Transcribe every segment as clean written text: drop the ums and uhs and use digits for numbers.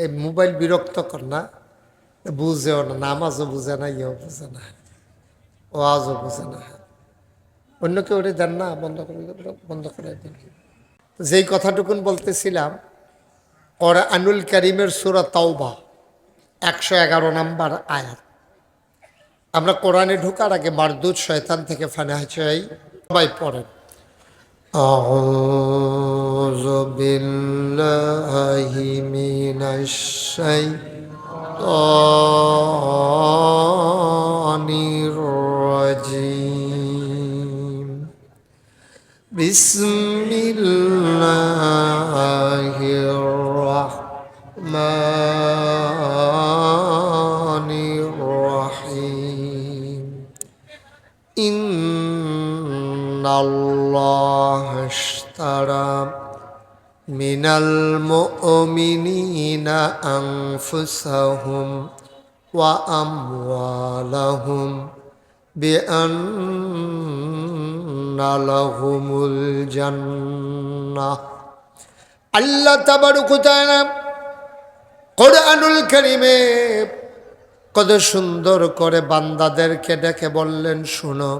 এই মোবাইল বিরক্ত কর না, বুঝেও না, নামাজও বুঝে না, ইয়েও বুঝে না, ওয়াজও বুঝে না। অন্য কেউ ওটা দেন না, বন্ধ করে দেন। যেই কথাটুকুন বলতেছিলাম, কোরআনুল কারীমের সূরা তাওবা 111 নম্বর আয়াত। আমরা কোরআনে ঢোকার আগে মারদুদ শয়তান থেকে ফানাহ চাই, সবাই পড়েন। আউযু বিল্লাহি মিনাশ শাইতানির রাজীম। বিসমিল্লাহির রাহমানির রাহিম। ইন্নাল্লাহা আশতারা মিনাল মুমিনিনা আনফুসাহুম ওয়া আমওয়ালাহুম বিআন্না লাহুমুল জান্নাহ। আল্লাহ তাবারক ওয়া তাআলা কোরআনুল কারীমে কত সুন্দর করে বান্দাদেরকে ডেকে বললেন, শুনো,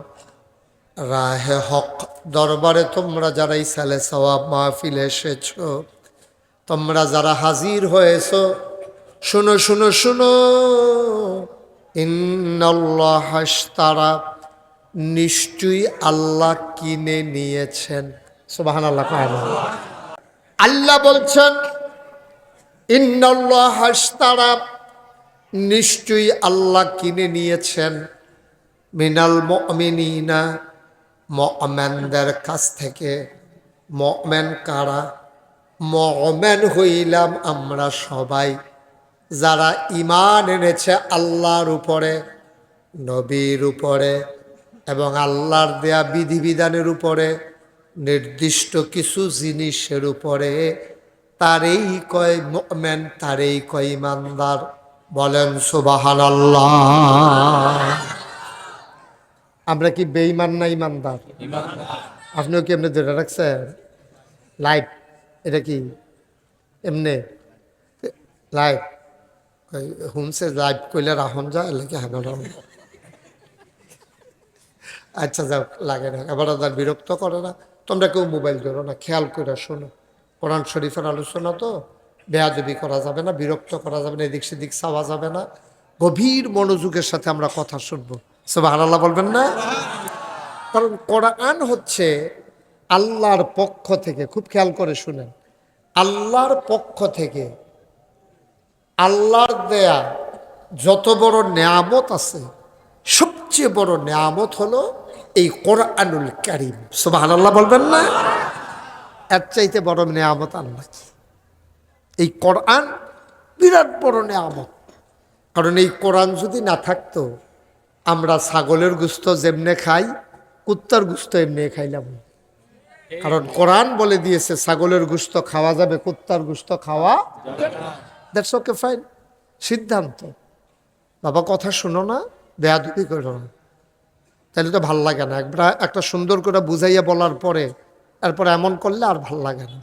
রাহে হক দরবারে তোমরা যারা ইসালে সওয়াব মাহফিলে এসেছ, তোমরা যারা হাজির হয়েছ, শুনো শুনো শুনো, ইন্নাল্লাহা আশতারা, নিশ্চয়ই আল্লাহ কিনে নিয়েছেন। সুবহানাল্লাহ। আল্লাহ বলছেন ইন্নাল্লাহা আশতারা, নিশ্চয়ই আল্লাহ কিনে নিয়েছেন, মিনাল মুমিনিনা, মুমিনদের কাছ থেকে। মুমিন কারা? মুমিন হইলাম আমরা সবাই, যারা ঈমান এনেছে আল্লাহর উপরে, নবীর উপরে এবং আল্লাহর দেয়া বিধিবিধানের উপরে, নির্দিষ্ট কিছু জিনিসের উপরে। তারই কয় মুমিন, তারই কয় ঈমানদার। বলেন সুবহানাল্লাহ। আমরা কি বেঈমান না ঈমানদার? আপনিও কি এমনি ধরে রাখছেন লাইভ? এটা কি এমনি লাইভ হুমসে লাইভ কইলে রাহন যায় লাগে হানা। আচ্ছা যাও, লাগে না, এবার আর বিরক্ত করে না। তোমরা কেউ মোবাইল ধরো না, খেয়াল করে শোনো। কোরআন শরীফের আলোচনা তো, বেয়াদবি করা যাবে না, বিরক্ত করা যাবে না, এদিক সেদিক চাওয়া যাবে না। গভীর মনোযোগের সাথে আমরা কথা শুনবো। সুবহানাল্লাহ বলবেন না? কারণ কোরআন হচ্ছে আল্লাহর পক্ষ থেকে, খুব খেয়াল করে শুনেন, আল্লাহর পক্ষ থেকে আল্লাহর দেয়া যত বড় নেয়ামত আছে, সবচেয়ে বড় নেয়ামত হলো এই কোরআনুল কারীম। সুবহানাল্লাহ বলবেন না? এর চাইতে বড় নেয়ামত আল্লাহ কি? এই কোরআন বিরাট বড় নেয়ামত। কারণ এই কোরআন যদি না থাকতো, আমরা ছাগলের গোশত যেমনে খাই, কুত্তার গোশত এমনি খাইলাম। কারণ কোরআন বলে দিয়েছে ছাগলের গোশত খাওয়া যাবে, কুত্তার গোশত খাওয়া। দ্যাটস ওকে, ফাইন, সিদ্ধান্ত। বাবা কথা শুনো না, বেয়াদবি করো না, তাহলে তো ভাল লাগে না। একবার একটা সুন্দর করে বুঝাইয়া বলার পরে এরপর এমন করলে আর ভাল লাগে না,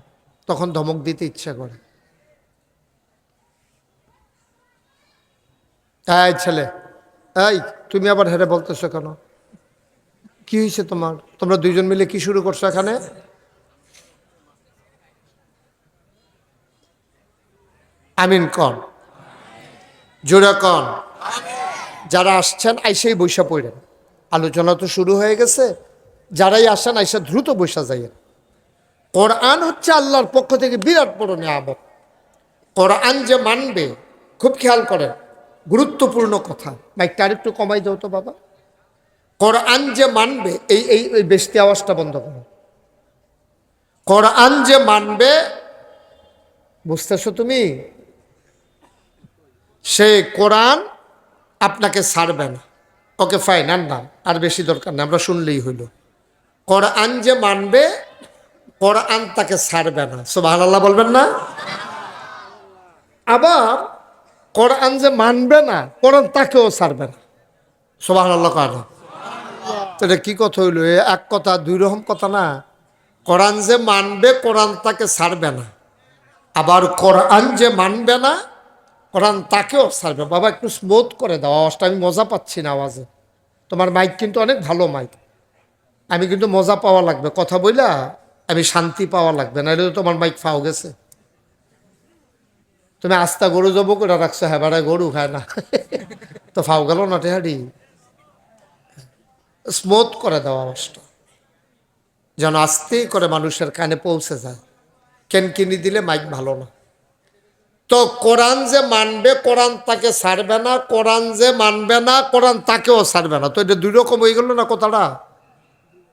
তখন ধমক দিতে ইচ্ছা করে। এই ছেলে, এই তুমি আবার হেরে বলতেছো কেন? কি হয়েছে তোমার? তোমরা দুইজন মিলে কি শুরু করছো এখানে? আমিন কন, জোরে কন। যারা আসছেন আইসেই বৈশা পড়েন, আলোচনা তো শুরু হয়ে গেছে। যারাই আসেন আইসা দ্রুত বৈশা যাইয়েন। কোরআন হচ্ছে আল্লাহর পক্ষ থেকে বিরাট বড় নিয়ামত। কোরআন যে মানবে, খুব খেয়াল করেন, গুরুত্বপূর্ণ কথা। মাইকটা আরেকটু কমাই দাও তো বাবা। কোরআন যে মানবে, এই এই এই বেশি আওয়াজটা বন্ধ করো। কোরআন যে মানবে, বুঝতেছো তুমি? সে কোরআন আপনাকে ছাড়বে না। ওকে ফাইন, আর না, আর বেশি দরকার না, আমরা শুনলেই হইল। কোরআন যে মানবে, কোরআন তাকে ছাড়বে না। সুবহানাল্লাহ বলবেন না? আবার কোরআন যে মানবে না, কোরআন তাকেও ছাড়বে না। সুবহানাল্লাহ কয় না? তো এটা কি কথা হইল? এক কথা, দুই রকম কথা না। কোরআন যে মানবে, কোরআন তাকে ছাড়বে না। আবার কোরআন যে মানবে না, কোরআন তাকেও ছাড়বে। বাবা একটু স্মুথ করে দাও, আওয়াজটা আমি মজা পাচ্ছি না আওয়াজে। তোমার মাইক কিন্তু অনেক ভালো মাইক, আমি কিন্তু মজা পাওয়া লাগবে, কথা বইলা আমি শান্তি পাওয়া লাগবে, নাহলে তো তোমার মাইক ফাও গেছে। তুমি আস্তা গরু জব করে রাখছো, হ্যাঁ বেড়ায় গরু খায় না তো ফাও গেল না টেহারি। স্মুথ করে দাও আওয়াজটা, যেন আস্তেই করে মানুষের কানে পৌঁছে যায়। কেন কিনি দিলে মাইক ভালো না। তো কোরআন যে মানবে কোরআন তাকে ছাড়বে না, কোরআন যে মানবে না কোরআন তাকেও ছাড়বে না। তো এটা দুই রকম হয়ে গেল না কথাটা।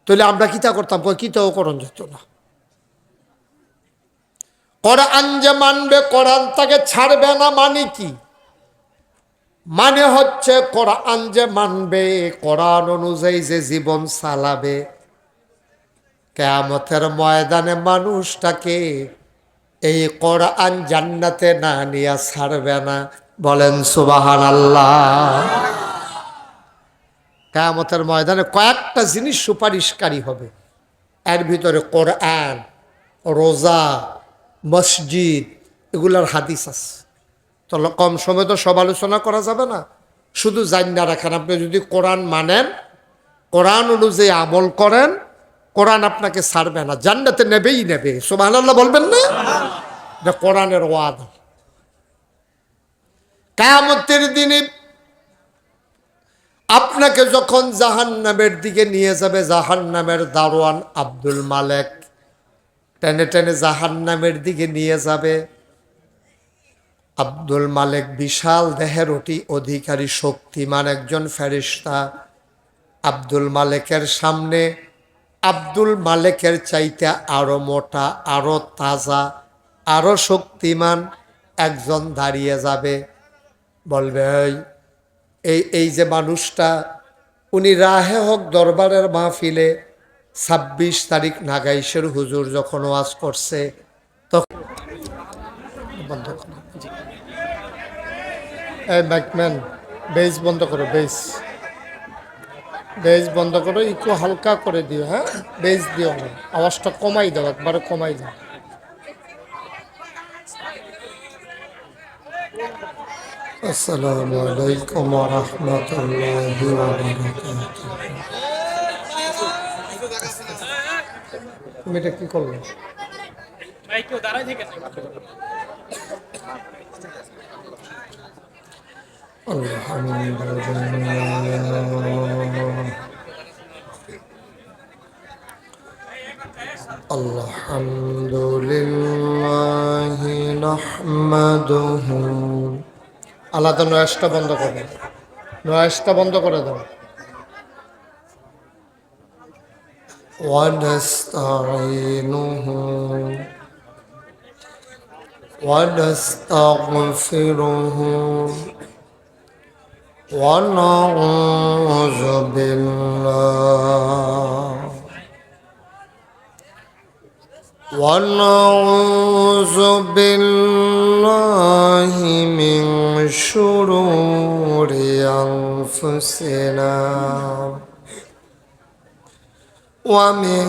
তাহলে আমরা কিতা করতাম, কিতাও করণ যেত না। কোরআন যে মানবে কোরআন তাকে ছাড়বে না মানে কি? মানে হচ্ছে কোরআন যে মানবে, কোরআন অনুযায়ী যে জীবন চালাবে, কিয়ামতের ময়দানে মানুষটাকে এই কোরআন জান্নাতে না নিয়ে ছাড়বে না। বলেন সুবহানাল্লাহ। কিয়ামতের ময়দানে কয়েকটা জিনিস সুপারিশকারী হবে, এর ভিতরে কোরআন, রোজা, মসজিদ, এগুলার হাদিস আছে। তো কম সময় তো সব আলোচনা করা যাবে না, শুধু জান্না রাখেন। আপনি যদি কোরআন মানেন, কোরআন অনুযায়ী আমল করেন, কোরআন আপনাকে ছাড়বে না, জান্নাতে নেবেই নেবে। সুবহানাল্লাহ বলবেন না? এটা কোরআনের ওয়াদা। কিয়ামতের দিনে আপনাকে যখন জাহান্নামের দিকে নিয়ে যাবে, জাহান্নামের দারোয়ান আব্দুল মালেক টেনে টেনে জাহান্নামের দিকে নিয়ে যাবে। আব্দুল মালেক বিশাল দেহের অধিকারী শক্তিমান একজন ফেরেশতা। আব্দুল মালেকের সামনে আব্দুল মালেকের চাইতে আরো মোটা, আরো তাজা, আরো শক্তিমান একজন দাঁড়িয়ে যাবে। বলবে, এই যে মানুষটা, উনি রাহে হক দরবারের মাহফিলে ২৬ তারিখ নাগাইশের হুজুর যখন ওয়াজ করছে তখন বন্ধ করো, এই ব্যাকম্যান বেজ বন্ধ করো, বেজ বন্ধ করো, একটু হালকা করে দিও। হ্যাঁ, বেজ দিও না, আওয়াজটা কমাই দাও, একবারে কমাই দাও। আসসালামু আলাইকুম ওয়া রাহমাতুল্লাহি ওয়া বারাকাতুহু। তুমি এটা কি করলে? আলহামদুলিল্লাহ নাহমাদুহু। আলাদা নয়েজটা বন্ধ করে, নয়েজটা বন্ধ করে দাও। ওয়ানাস্তাঈনুহু ওয়ানাস্তাগফিরুহু ওয়া নাউযু বিল্লাহ ونعوذ بالله من شرور أنفسنا ومن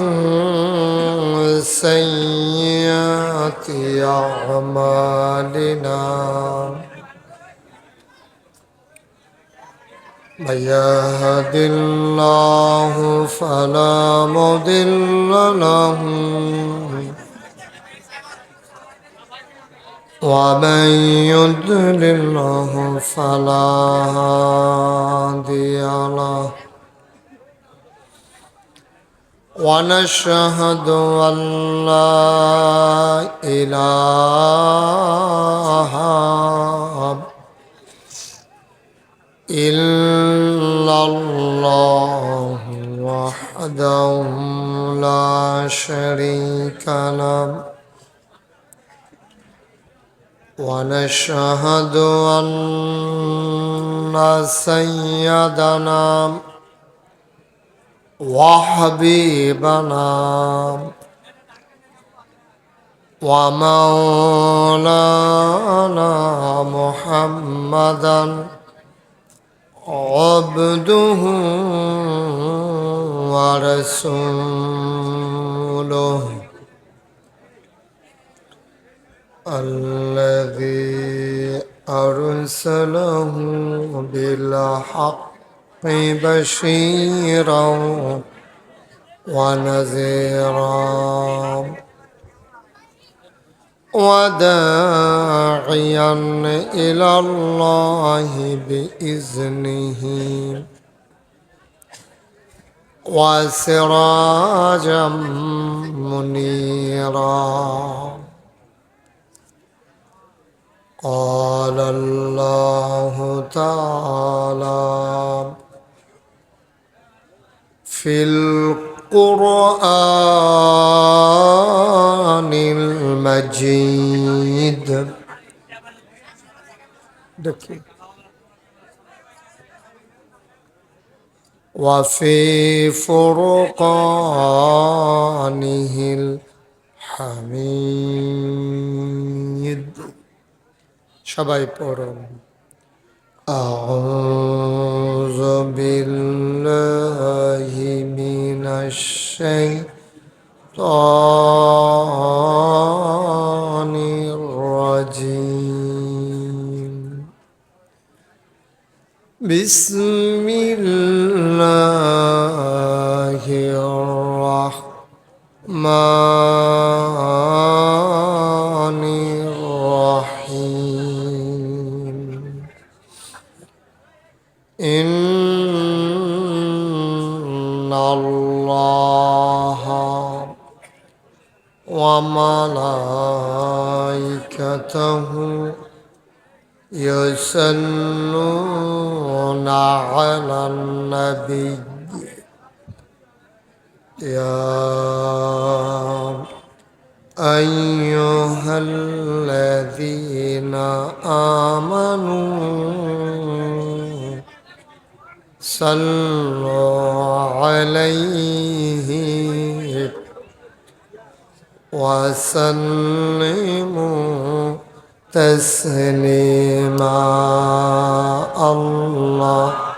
سيئات أعمالنا من يهد الله فلا مضل له ومن يضلله فلا هادي له ونشهد أن لا إله إلا الله وحده لا شريك له ونشهد أن سيدنا وحبيبنا ومولانا محمدا عبده ورسوله الذي أرسله بالحق بشيرا ونذيرا وداعيا إلى الله بإذنه وسراجا منيرا قال الله تعالى في القرآن المجيد وفي فرقانه الحميد সবাই পড়ুন أعوذ بالله من الشيطان الرجيم بسم الله الرحمن الرحيم إن الله وملائكته يصلون على النبي يا أيها الذين آمنوا صلوا عليه وسلموا تسليما اللهم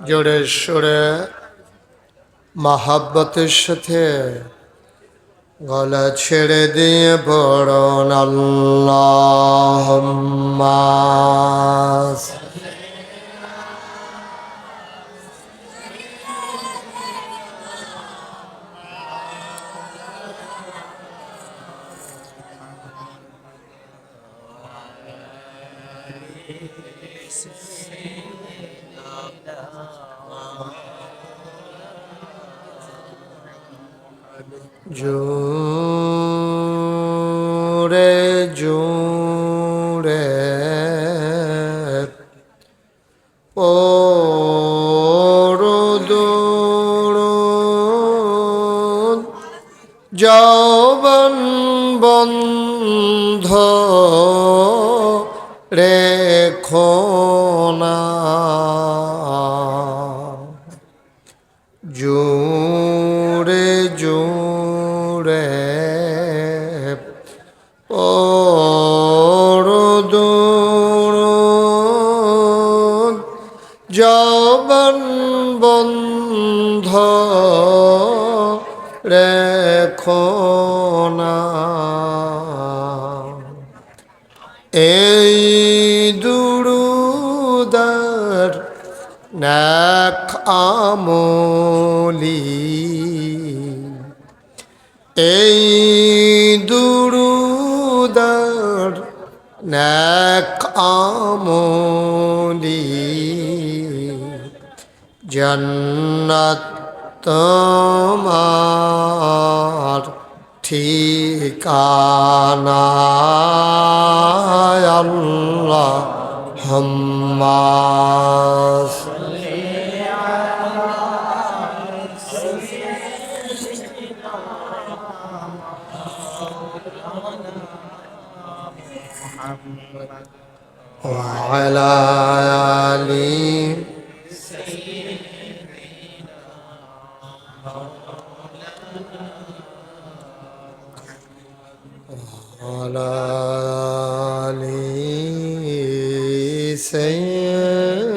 জোরে সোরে মহাব্বতের সাথে গলা ছেড়ে দিয়ে পড়ুন আল্লাহুম্মা জোরে জোরে পড়ুন যৌবন বন্ধ রেখো না জোরে জোরে পড়ুন যৌবন বন্ধ রেখো না এই দুরুদার নেক আমলি এই দুরুদার নেক আমলি জান্নাত তোমার ঠিকানা আল্লাহুম্মা وعلى آل وعلى آل سيدنا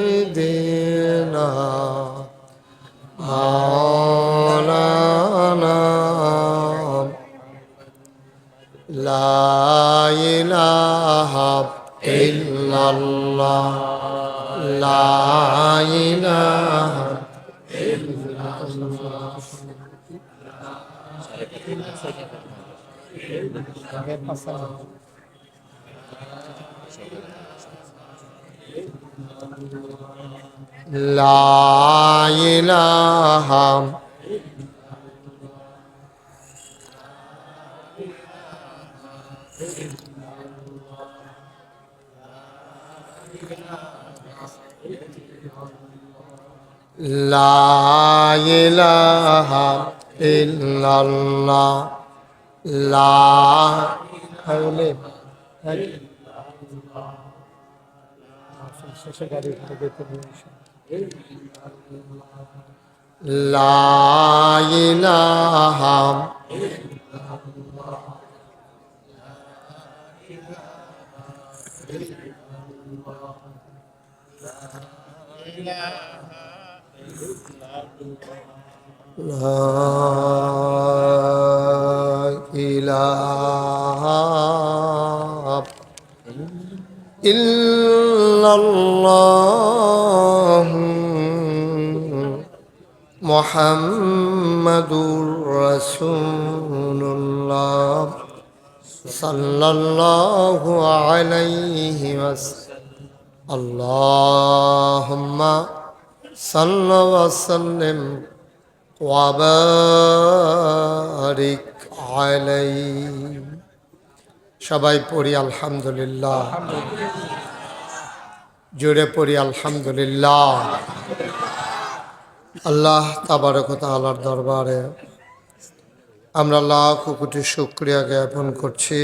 مولانا لا إله إلا الله لا إله إلا الله لا إله لا إله إلا الله لا حول لا إله لا إله إلا الله محمد رسول الله صلى الله عليه وسلم اللهم صل وسلم وبارك عليه সবাই পড়ি আলহামদুলিল্লাহ জোরে পড়ি আলহামদুলিল্লাহ আল্লাহ তাবারক ওয়া তাআলার দরবারে আমরা লাখ কোটি শুকরিয়া জ্ঞাপন করছি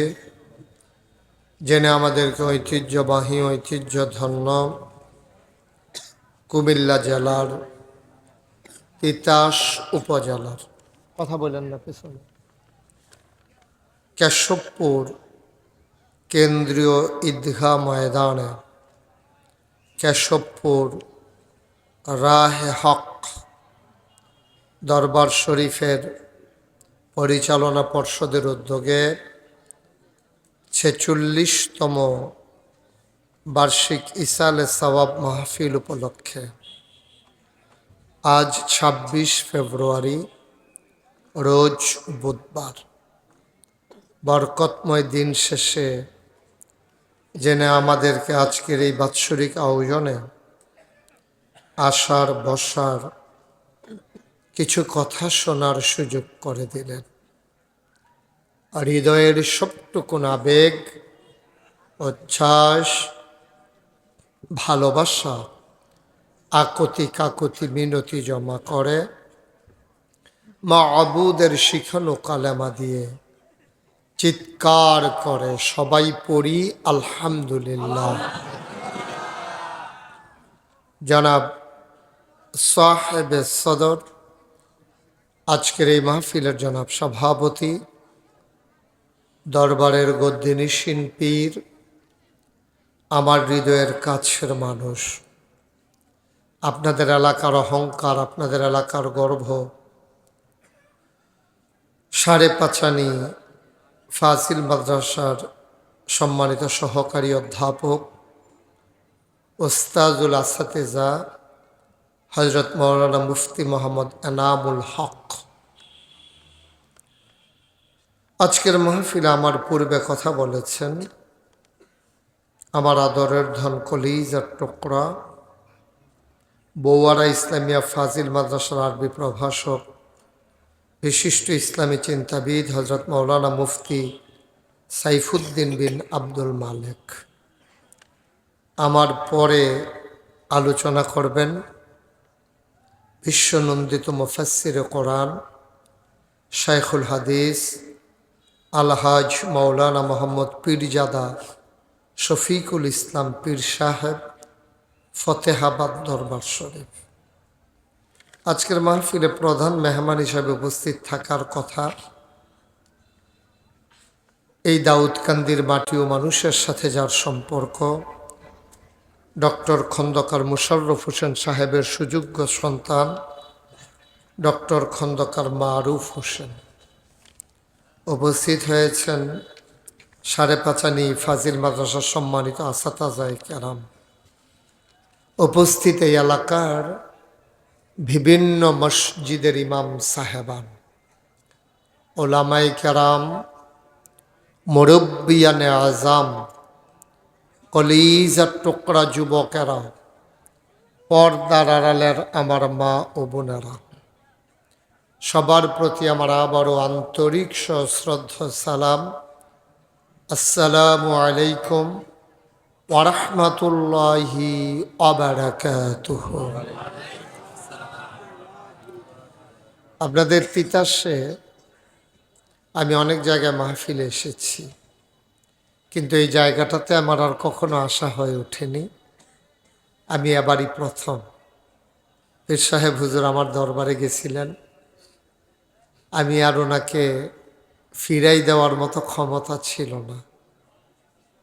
যিনি আমাদেরকে ঐতিহ্যবাহী ঐতিহ্যধন্য কুমিল্লা জেলার তিতাস উপজেলার কথা বলেন না পেছনে কেশবপুর কেন্দ্রীয় ঈদগাহ ময়দানে কেশবপুর রাহে হক দরবার শরীফের পরিচালনা পর্ষদের উদ্যোগে ৪৬তম বার্ষিক ইসালে সওয়াব মাহফিল উপলক্ষে আজ ২৬ ফেব্রুয়ারি রোজ বুধবার বরকতময় দিন শেষে জেনে আমাদেরকে আজকের এই বাৎসরিক আয়োজনে আসার বসার কিছু কথা শোনার সুযোগ করে দিলেন আর হৃদয়ের সবটুকুন আবেগ উচ্ছ্বাস ভালোবাসা আকুতি কাকুতি মিনতি জমা করে মাবুদের শিখানো কালেমা দিয়ে চিৎকার করে সবাই পড়ি আলহামদুলিল্লাহ। জনাব সাহেবে সদর আজকের এই মাহফিলের জনাব সভাপতি দরবারের গদ্দিনিসীন পীর আমার হৃদয়ের কাছের মানুষ আপনাদের এলাকার অহংকার আপনাদের এলাকার গর্ব সাড়ে পাঁচানি ফাজিল মাদ্রাসার সম্মানিত সহকারী অধ্যাপক ওস্তাজুল আসাতেজা হযরত মাওলানা মুফতি মোহাম্মদ এনামুল হক আজকের মাহফিলে আমার পূর্বে কথা বলেছেন আমার আদরের ধন কলিজার টুকরা বৌয়ারা ইসলামিয়া ফাজিল মাদ্রাসার আরবি প্রভাষক বিশিষ্ট ইসলামী চিন্তাবিদ হযরত মাওলানা মুফতি সাইফুদ্দিন বিন আব্দুল মালেক আমার পরে আলোচনা করবেন বিশ্বনন্দিত মুফাসসিরে কোরআন শাইখুল হাদিস আলহাজ মাওলানা মোহাম্মদ পীরজাদা শফিকুল ইসলাম পীর সাহেব ফতেহাবাদ দরবার শরীফ আজকের মাহফিলে প্রধান মেহমান হিসাবে উপস্থিত থাকার কথা এই দাউদকান্দির মাটি ও মানুষের সাথে যার সম্পর্ক, ডক্টর খন্দকার মুশাররফ হোসেন সাহেবের সুযোগ্য সন্তান ডক্টর খন্দকার মারুফ হোসেন উপস্থিত হয়েছেন। সাড়ে পাঁচানি ফাজিল মাদ্রাসার সম্মানিত আসাতাজায়ে কেরাম, উপস্থিত এই এলাকার বিভিন্ন মসজিদের ইমাম সাহেবান, ওলামায়ে কেরাম, মুরব্বিয়ানে আজাম, কলিজার টুকরা যুবকেরা, পর্দার আড়ালের আমার মা ও বোনেরা, সবার প্রতি আমার আবারও আন্তরিক সশ্রদ্ধ সালাম। আসসালামু আলাইকুম ওয়া রাহমাতুল্লাহি ওয়া বারাকাতুহু। আপনাদের তিতাসে আমি অনেক জায়গায় মাহফিলে এসেছি, কিন্তু এই জায়গাটাতে আমার আর কখনো আসা হয়ে ওঠেনি। আমি এবারই প্রথম। পীর সাহেব হুজুর আমার দরবারে গেছিলেন, আমি আর ওনাকে ফিরাই দেওয়ার মতো ক্ষমতা ছিল না,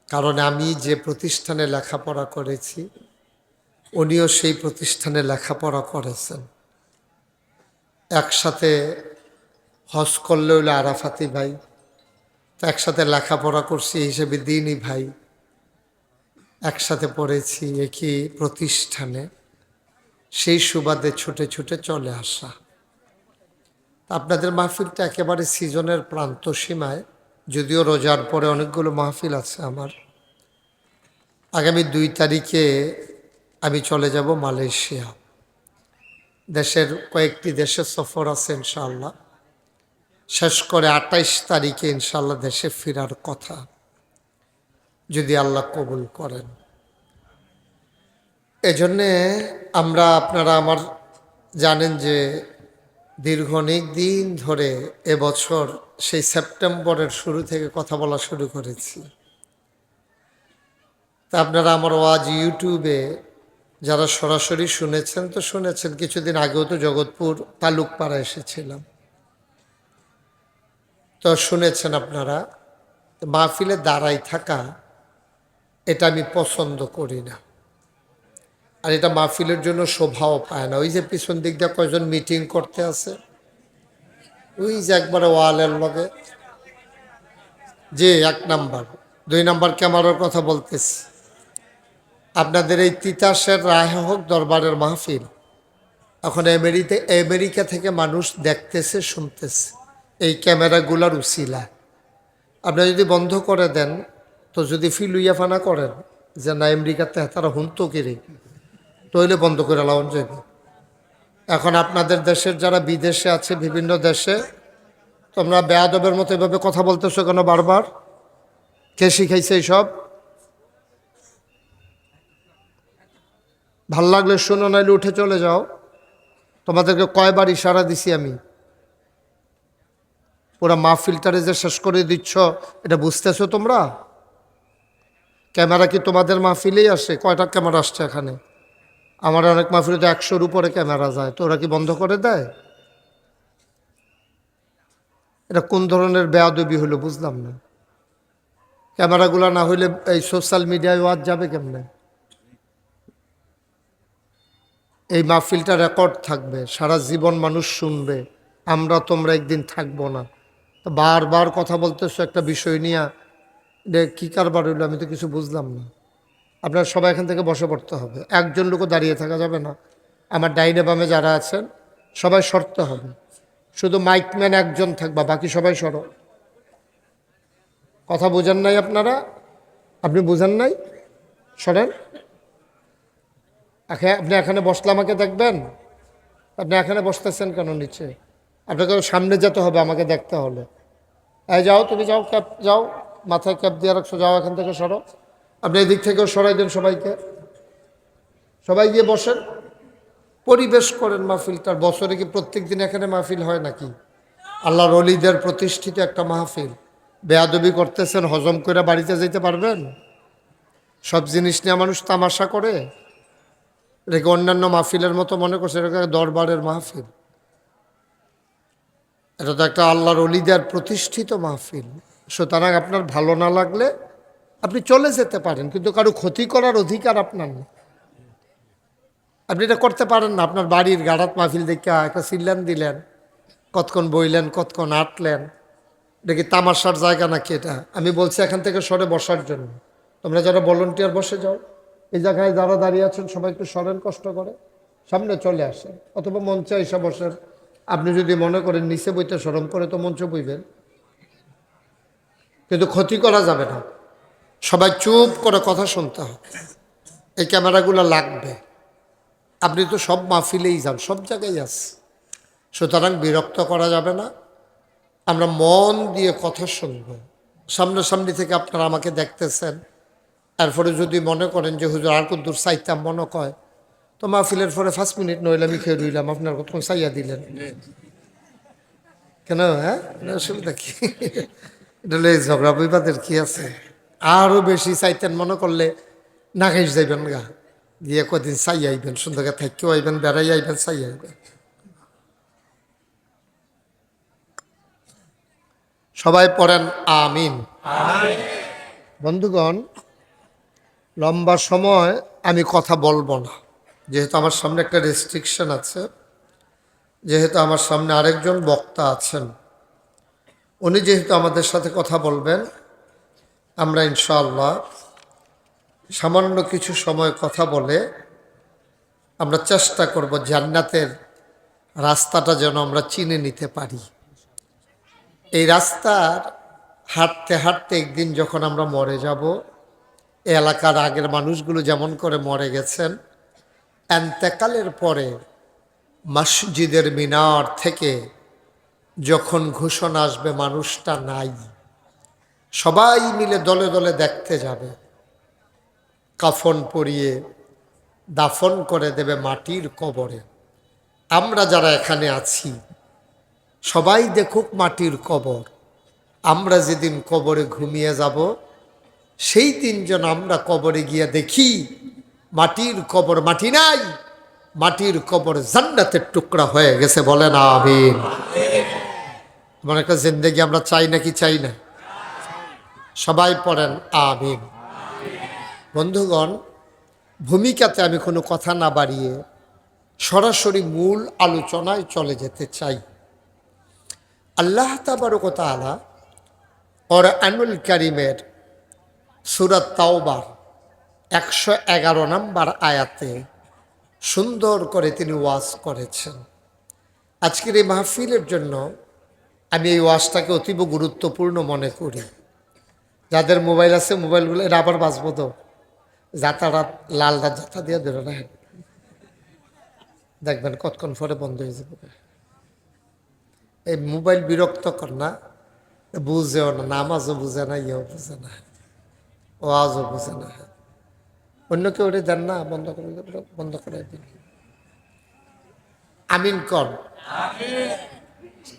কারণ আমি যে প্রতিষ্ঠানে লেখাপড়া করেছি উনিও সেই প্রতিষ্ঠানে লেখাপড়া করেছেন। একসাথে হজ করলে হইলো আরাফাতি ভাই, তো একসাথে লেখাপড়া করছি এই হিসেবে দিনই ভাই, একসাথে পড়েছি একই প্রতিষ্ঠানে, সেই সুবাদে ছুটে ছুটে চলে আসা। আপনাদের মাহফিলটা একেবারে সিজনের প্রান্ত সীমায়, যদিও রোজার পরে অনেকগুলো মাহফিল আছে আমার। আগামী 2 তারিখে আমি চলে যাব মালয়েশিয়া। দেশের কয়েকটি দেশের সফর আছে ইনশাআল্লাহ। শেষ করে 28 তারিখে ইনশাআল্লাহ দেশে ফেরার কথা, যদি আল্লাহ কবুল করেন। এজন্যে আপনারা আমার জানেন যে দীর্ঘ অনেক দিন ধরে এবছর সেই সেপ্টেম্বরের শুরু থেকে কথা বলা শুরু করেছি। তা আপনারা আমার ওয়াজ ইউটিউবে যারা সরাসরি শুনেছেন তো শুনেছেন, কিছুদিন আগেও তো জগৎপুর তালুকপাড়া এসেছিলাম, তো শুনেছেন আপনারা। মাহফিলে দাঁড়াই থাকা এটা আমি পছন্দ করি না, আর এটা মাহফিলের জন্য শোভাও পায় না। ওই যে পিছন দিক দিয়ে কয়জন মিটিং করতে আছে, ওই যে একবারে ওয়ালের লগে, যে 1 নাম্বার 2 নাম্বার ক্যামেরার কথা বলতেছি। আপনাদের এই তিতাসের রায়হক দরবারের মাহফিল এখন আমেরিকা থেকে মানুষ দেখতেছে, শুনতেছে এই ক্যামেরাগুলার উসিলা। আপনারা যদি বন্ধ করে দেন, তো যদি ফিলুইয়া ফানা করেন যে না আমেরিকাতে তারা হুনতো কিরে, তৈলে বন্ধ করে লাউন যাবে। এখন আপনাদের দেশের যারা বিদেশে আছে, বিভিন্ন দেশে, তোমরা বেয়াদবের মতো এভাবে কথা বলতেছো কেন বারবার? কে শিখাইছে এইসব? ভাল লাগলে শোনো, নাইলে উঠে চলে যাও। তোমাদেরকে কয়বার ইশারা দিছি আমি? পুরা মাহফিলটারে যে শেষ করে দিচ্ছ, এটা বুঝতেছো তোমরা? ক্যামেরা কি তোমাদের মাহফিলেই আসে? কয়টা ক্যামেরা আসছে এখানে? আমার অনেক মাহফিলে তো 100-র উপরে ক্যামেরা যায়, তো ওরা কি বন্ধ করে দেয়? এটা কোন ধরনের বেয়াদবি হলো বুঝলাম না। ক্যামেরাগুলো না হইলে এই সোশ্যাল মিডিয়ায় ওয়াজ যাবে কেমনে? এই মাহফিলটা রেকর্ড থাকবে, সারা জীবন মানুষ শুনবে। আমরা তোমরা একদিন থাকবো না, তো বারবার কথা বলতেছো একটা বিষয় নিয়ে, কী কারবার হইলো আমি তো কিছু বুঝলাম না। আপনারা সবাই এখান থেকে বসে পড়তে হবে, একজন লোকও দাঁড়িয়ে থাকা যাবে না। আমার ডাইনে বামে যারা আছেন সবাই সরতে হবে, শুধু মাইকম্যান একজন থাকবা, বাকি সবাই সরো। কথা বুঝেন নাই আপনারা? আপনি বুঝেন নাই? সরেন। আপনি এখানে বসলে আমাকে দেখবেন? আপনি এখানে বসতেছেন কেন নিচে? আপনাকে সামনে যেতে হবে আমাকে দেখতে হলে। এই যাও, তুমি যাও, ক্যাপ যাও, মাথায় ক্যাপ দিয়ে রাখছো, যাও এখান থেকে সরো। আপনি এদিক থেকেও সরাই দেন সবাইকে, সবাই গিয়ে বসেন, পরিবেশ করেন মাহফিলটার। বছরে কি প্রত্যেক দিন এখানে মাহফিল হয় নাকি? আল্লাহর ওলিদের প্রতিষ্ঠিত একটা মাহফিল, বেয়াদবি করতেছেন, হজম করে বাড়িতে যেতে পারবেন? সব জিনিস নিয়ে মানুষ তামাশা করে। এটাকে অন্যান্য মাহফিলের মতো মনে করছে, এটাকে দরবারের মাহফিল। এটা তো একটা আল্লাহর ওলিদের প্রতিষ্ঠিত মাহফিল। সুতরাং আপনার ভালো না লাগলে আপনি চলে যেতে পারেন, কিন্তু কারো ক্ষতি করার অধিকার আপনার নেই। আপনি এটা করতে পারেন না। আপনার বাড়ির গাড়াত মাহফিল দেখে একটা সিল্লান দিলেন, কতক্ষণ বইলেন, কতক্ষণ আটলেন, এটা কি তামাশার জায়গা নাকি? এটা আমি বলছি এখান থেকে সরে বসার জন্য। তোমরা যারা ভলেন্টিয়ার বসে যাও, এই জায়গায় যারা দাঁড়িয়ে আছেন সবাই একটু সরেন, কষ্ট করে সামনে চলে আসেন, অথবা মঞ্চে এসে বসেন। আপনি যদি মনে করেন নিচে বইতে শরম করে তো মঞ্চে বইবেন, কিন্তু ক্ষতি করা যাবে না। সবাই চুপ করে কথা শুনতে হবে। এই ক্যামেরাগুলো লাগবে। আপনি তো সব মাহফিলেই যান, সব জায়গায় আছে, সুতরাং বিরক্ত করা যাবে না। আমরা মন দিয়ে কথা শুনব। সামনাসামনি থেকে আপনারা আমাকে দেখতেছেন, এরপরে যদি মনে করেন যে হুজুর আর কত দূর চাইতাম মনে কয়, তো মাহফিলের পরে 5 মিনিট নইলে আমি খেয়ে রইলাম, আপনার কতক্ষণ চাইয়া দিলেন কেন? হ্যাঁ, অসুবিধা কি? এটা হলে ঝগড়া বিবাদের কি আছে? আরও বেশি চাইতেন মনে করলে না খাইস যাইবেন গা, গিয়ে কদিন চাই আইবেন, সুন্দর থাকেও আইবেন, বেড়াই আইবেন, চাই আইবেন। সবাই পড়েন আমিন। বন্ধুগণ, লম্বা সময় আমি কথা বলবো না, যেহেতু আমার সামনে একটা রেস্ট্রিকশন আছে, যেহেতু আমার সামনে আরেকজন বক্তা আছেন, উনি যেহেতু আমাদের সাথে কথা বলবেন, আমরা ইনশাআল্লাহ সামান্য কিছু সময় কথা বলে আমরা চেষ্টা করব জান্নাতের রাস্তাটা যেন আমরা চিনে নিতে পারি। এই রাস্তার হাঁটতে হাঁটতে একদিন যখন আমরা মরে যাব, এই এলাকার আগের মানুষগুলো যেমন করে মরে গেছেন, এন্তেকালের পরে মসজিদের মিনার থেকে যখন ঘোষণা আসবে মানুষটা নাই, সবাই মিলে দলে দলে দেখতে যাবে, কাফন পরিয়ে দাফন করে দেবে মাটির কবরে। আমরা যারা এখানে আছি সবাই দেখুক মাটির কবর। আমরা যেদিন কবরে ঘুমিয়ে যাব, সেই দিন যেন আমরা কবরে গিয়ে দেখি মাটির কবর মাটি নাই, মাটির কবর জান্নাতের টুকরা হয়ে গেছে। বলেন আমিন। এমন একটা জিন্দেগি আমরা চাই নাকি চাই না? সবাই পড়েন আমিন। বন্ধুগণ, ভূমিকাতে আমি কোনো কথা না বাড়িয়ে সরাসরি মূল আলোচনায় চলে যেতে চাই। আল্লাহ তাবারক ওয়া তাআলা কুরআনুল কারীমের সূরা তাওবার 111 নম্বর আয়াতে সুন্দর করে তিনি ওয়াজ করেছেন। আজকের এই মাহফিলের জন্য আমি এই ওয়াজটাকে অতীব গুরুত্বপূর্ণ মনে করি। যাদের মোবাইল আছে মোবাইলগুলো, এটা আবার বাঁচবো তো, যাতারা লাল রাত যাতা দিয়ে ধরে রাখেন, দেখবেন কতক্ষণ পরে বন্ধ হয়ে যাবে। এই মোবাইল বিরক্ত কর না, বুঝেও না, নামাজও বুঝে না, ইয়েও বুঝে না, ওয়াজও বুঝে না। অন্য কেউ ওটা দেন না, বন্ধ করে বন্ধ করে দিন। আমিন কর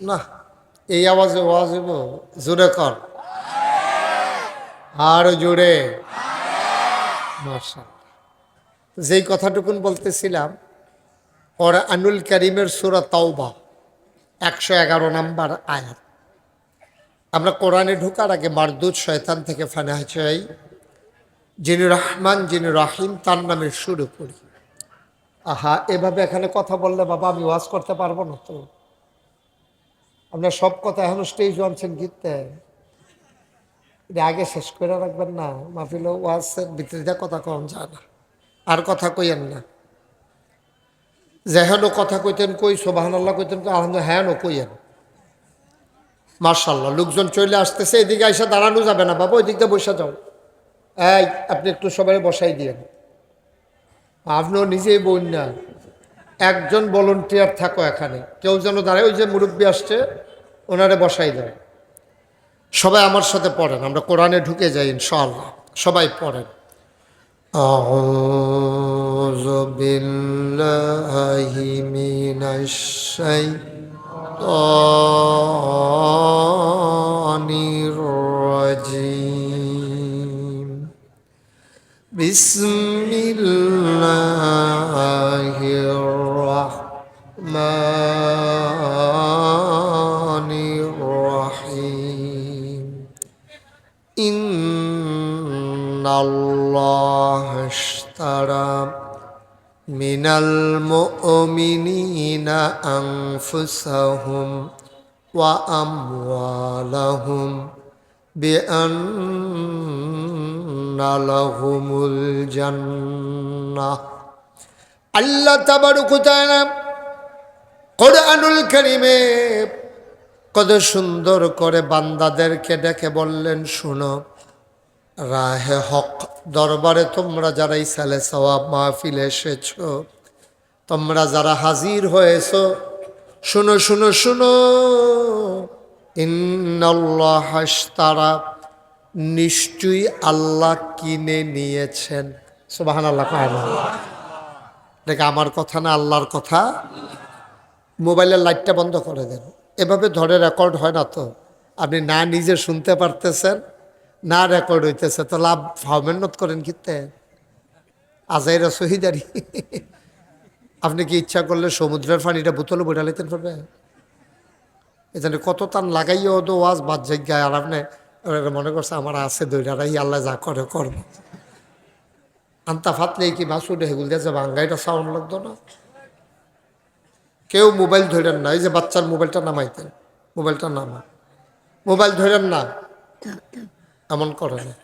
না, এই আওয়াজে ওয়াজ হইব, জোরে কর, আরো জোরে। মাশাআল্লাহ। যেই কথাটুকুন বলতেছিলাম, কুরআনুল কারীমের সূরা তাওবা 111 নম্বর আয়াত। আমরা কোরআনে ঢোকার আগে মারদুদ শয়তান থেকে ফানাহ চাই, যিনি রহমান যিনি রাহিম তার নামে শুরু করি। আহা, এভাবে এখানে কথা বললে বাবা আমি ওয়াজ করতে পারবো না তো। আপনার সব কথা এখনো স্টেজ আনছেন গীতে, এটা আগে শেষ করে রাখবেন না। মাহফিল ওয়াজের ভিতরে যা কথা কম যায় না, আর কথা কইয়েন না। যেহেন কথা কইতেন কই, সুবহানাল্লাহ কইতেন কই, আলহামদুলিল্লাহ হ্যাঁ কইয়েন। মাশাআল্লাহ, লোকজন চলে আসতেছে, এদিকে আইসা দাঁড়ানো যাবে না বাবা, ওই দিক দিয়ে বসে যাও। এই আপনি একটু সবাই বসাই দিয়েন, আপনিও নিজেই বইন না, একজন ভলেন্টিয়ার থাকো এখানে, কেউ যেন দাঁড়ায়। ওই যে মুরব্বী আসছে ওনারে বসাই দেয়। সবাই আমার সাথে পড়েন, আমরা কোরআনে ঢুকে যাই ইনশাআল্লাহ। সবাই পড়েন। আউযু বিল্লাহি মিনাশ শাইতানির রাজীম। বিসমিল্লাহ মিনাল মুমিনিনা আনফুসাহুম ওয়া আমওয়ালাহুম বিআন্না লাহুমুল জান্নাহ। আল্লাহ তাবারক ওয়া তাআলা কোরআনুল কারীমে কত সুন্দর করে বান্দাদেরকে ডেকে বললেন, শুনো, রাহে হক দরবারে তোমরা যারা ইসালে সওয়াব মাহফিলে এসেছ, তোমরা যারা হাজির হয়েছ, শুনো শুনো শুনো, ইন্নাল্লাহ আশতারা, নিশ্চয়ই আল্লাহ কিনে নিয়েছেন। সুবহানাল্লাহ। দেখে আমার কথা না, আল্লাহর কথা। মোবাইলের লাইটটা বন্ধ করে দেন, এভাবে ধরে রেকর্ড হয় না তো। আপনি না নিজে শুনতে পারতেছেন, না রেকর্ড হইতেছে, তো লাভ মেহনত করেন কিতে আজাইরা শহীদারি। আপনি কি ইচ্ছা করলে সমুদ্রের পানিটা বোতলে বইটা লাইতে পারবে? এখানে কত টান লাগাইও তো ওয়াজ বাদ জায়গায়, আর আপনি মনে করছে আমার আছে দইটারাই, আল্লাহ যা করে করবো। আন্তা ফাতলে কি মাসুড হেগুল দিয়ে যাবে, আঙ্গাইটা সাউন্ড লাগতো না। কেউ মোবাইল ধরেন না, এই যে বাচ্চার মোবাইলটা নামাইতেন, মোবাইলটা নামা, মোবাইল ধরেন না, এমন করে না।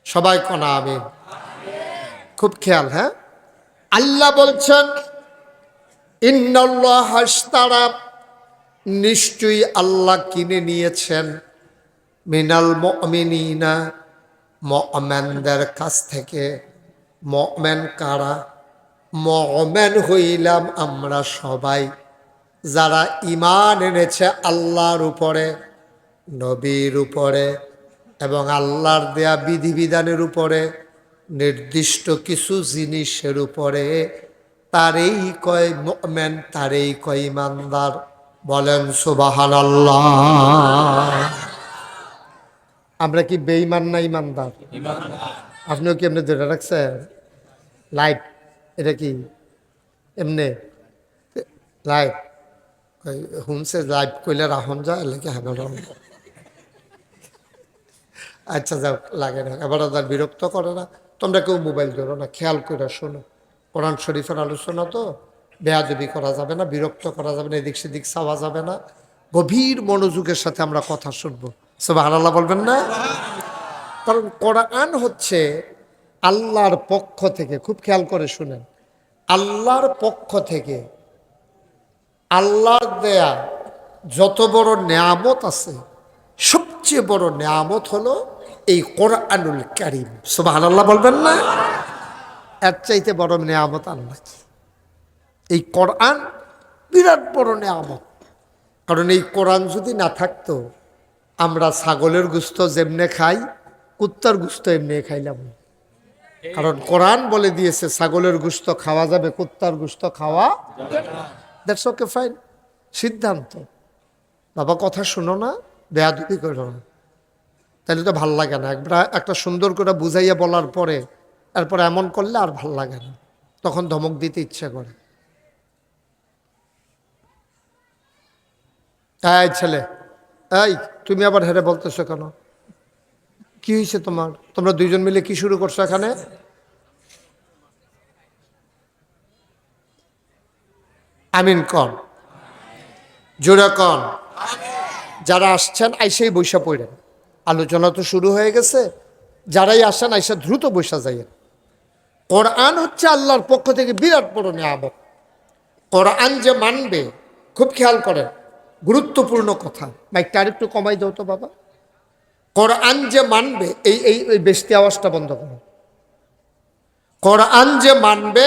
সবাই কনা আমিন। খুব খেয়াল। হ্যাঁ, আল্লাহ বলছেন ইন্নাল্লাহ আশতারা, নিশ্চয়ই আল্লাহ কিনে নিয়েছেন, মিনাল মুমিনিনা, মুমিনদের কাছ থেকে। মুমিন কারা? মুমিন হইলাম আমরা সবাই, যারা ঈমান এনেছে আল্লাহর উপরে, নবীর উপরে এবং আল্লাহর দেয়া বিধিবিধানের উপরে, নির্দিষ্ট কিছু জিনিসের উপরে, তারেই কয় মুমিন, তারেই কয় ঈমানদার। বলেন সুবহানাল্লাহ। আমরা কি বেঈমান না ঈমানদার? আপনিও কি এমনি ধরে রাখছেন? লাইট এটা কি এমনি লাইট শুনছে, লাইভ কইলে রাহন যায় লেগে হবে। আচ্ছা যাও, লাগে না, এবার তার বিরক্ত করে না। তোমরা কেউ মোবাইল ধরো না, খেয়াল করে শোনো। কোরআন শরীফের আলোচনা তো, বেয়াদবি করা যাবে না, বিরক্ত করা যাবে না, এদিক সেদিক চাওয়া যাবে না। গভীর মনোযোগের সাথে আমরা কথা শুনবো। সুবহানাল্লাহ বলবেন না? কারণ কোরআন হচ্ছে আল্লাহর পক্ষ থেকে, খুব খেয়াল করে শুনেন, আল্লাহর পক্ষ থেকে আল্লাহর দেয়া যত বড় নেয়ামত আছে, সবচেয়ে বড় নেয়ামত হলো এই কোরআনুল কারীম। সুবহানাল্লাহ বলবেন না? এর চাইতে বড় নেয়ামত আর নাকি। এই কোরআন বিরাট বড় নেয়ামত। কারণ এই কোরআন যদি না থাকতো, আমরা ছাগলের গোশত যেমনে খাই, কুত্তার গোশত এমনি খাইলাম। কারণ কোরআন বলে দিয়েছে ছাগলের গোশত খাওয়া যাবে, কুত্তার গোশত খাওয়া দ্যাটস ওকে, ফাইন, সিদ্ধান্ত। বাবা কথা শুনো না, বেয়াদবি করো না, তাহলে তো ভাল লাগে না। একবার একটা সুন্দর করে বুঝাইয়া বলার পরে এরপরে এমন করলে আর ভাল লাগে না, তখন ধমক দিতে ইচ্ছা করে। এই ছেলে, এই তুমি আবার হেরে বলতেছো কেন? কি হয়েছে তোমার? তোমরা দুইজন মিলে কি শুরু করছো এখানে? আমিন কন, জোরে কন। যারা আসছেন আইসেই বৈশা পড়েন, আলোচনা তো শুরু হয়ে গেছে। যারাই আসেন আইসা দ্রুত বৈশা যাইয়েন। কোরআন হচ্ছে আল্লাহর পক্ষ থেকে বিরাট বড় নিয়ামত। কোরআন যে মানবে, খুব খেয়াল করেন, গুরুত্বপূর্ণ কথা। মাইকটা আরেকটু কমাই দাও তো বাবা। কোরআন যে মানবে, এই এই এই বেশি আওয়াজটা বন্ধ করো। কোরআন যে মানবে,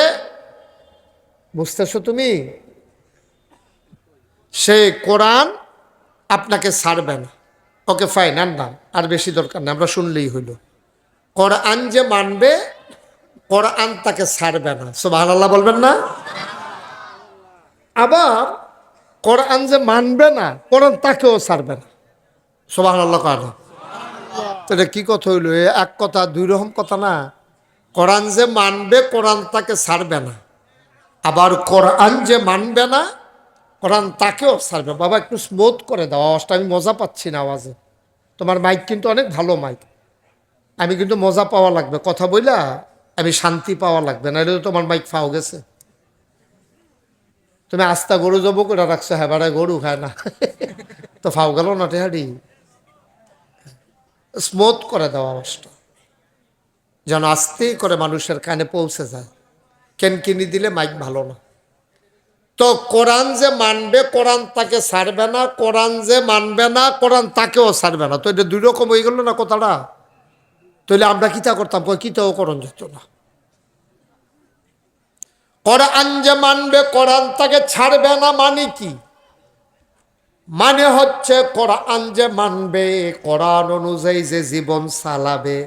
বুঝতেছো তুমি? সে কোরআন আপনাকে ছাড়বে না। ওকে ফাইন, আর না, আর বেশি দরকার না, আমরা শুনলেই হইল। কোরআন যে মানবে, কোরআন তাকে ছাড়বে না। সুবহানাল্লাহ বলবেন না? আবার কোরআন যে মানবে না, কোরআন তাকেও ছাড়বে না। সুবহানাল্লাহ কয় না? এটা কি কথা হইল? এক কথা, দুই রকম কথা না। কোরআন যে মানবে, কোরআন তাকে ছাড়বে না। আবার কোরআন যে মানবে না, কোরআন তাকেও ছাড়বে। বাবা একটু স্মুথ করে দাও আওয়াজটা, আমি মজা পাচ্ছি না আওয়াজে। তোমার মাইক কিন্তু অনেক ভালো মাইক, আমি কিন্তু মজা পাওয়া লাগবে। কথা বইলা আমি শান্তি পাওয়া লাগবে না, এটা তো তোমার মাইক ফাও গেছে। তুমি আস্তা গরু জব করে রাখছো, হ্যাঁ বাড়ায় গরু খায় না তো ফাও গেল না টেহারি। স্মুথ করে দেওয়া আওয়াজটা যেন আস্তেই করে মানুষের কানে পৌঁছে যায়। কেনকিনি দিলে মাইক ভালো না। তো কোরআন যে মানবে কোরআন তাকে ছাড়বে না, কোরআন যে মানবে না কোরআন তাকেও ছাড়বে না। তো এটা দুই রকম হয়ে গেল না কথাটা। তাহলে আমরা কিতা করতাম, কিতাও করণ যেত না। কোরআন যে মানবে কোরআন তাকে ছাড়বে না মানে কি? মানে হচ্ছে কোরআন যে মানবে, কোরআন অনুযায়ী যে জীবন চালাবে,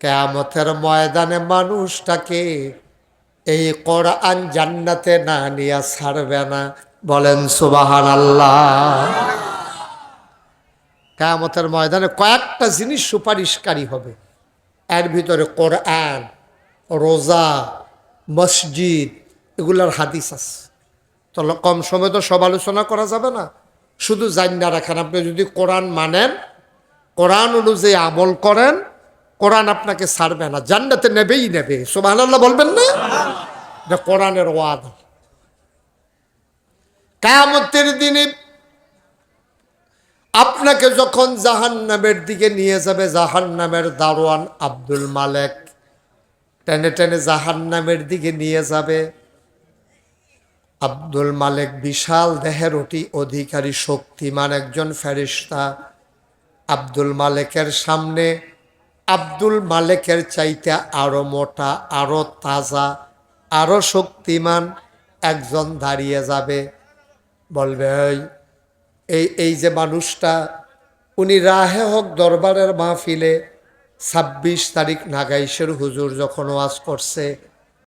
কিয়ামতের ময়দানে মানুষটাকে এই কোরআন জান্নাতে না নিয়ে ছাড়বে না। বলেন সুবহানাল্লাহ। কিয়ামতের ময়দানে কয়েকটা জিনিস সুপারিশকারী হবে, এর ভিতরে কোরআন, রোজা, মসজিদ, এগুলার হাদিস আছে। তো কম সময় তো সব আলোচনা করা যাবে না, শুধু জান্না রাখেন। আপনি যদি কোরআন মানেন, কোরআন অনুযায়ী আমল করেন, কোরআন আপনাকে ছাড়বে না, জান্নাতে নেবেই নেবে। সুবহানাল্লাহ বলবেন না? এটা কোরআনের ওয়াদা। কিয়ামতের দিনে আপনাকে যখন জাহান্নামের দিকে নিয়ে যাবে, জাহান্নামের দারোয়ান আব্দুল মালেক টেনে টেনে জাহান্নামের দিকে নিয়ে যাবে। আব্দুল মালেক বিশাল দেহের অধিকারী শক্তিমান একজন ফেরেশতা। আব্দুল মালেকের সামনে আব্দুল মালেকের চাইতে আরো মোটা, আরো তাজা, আরো শক্তিমান একজন দাঁড়িয়ে যাবে। বলবে, এই যে মানুষটা, উনি রাহে হক দরবারের মাহফিলে 26 তারিখ নাগাইশের হুজুর যখন ওয়াজ করছে,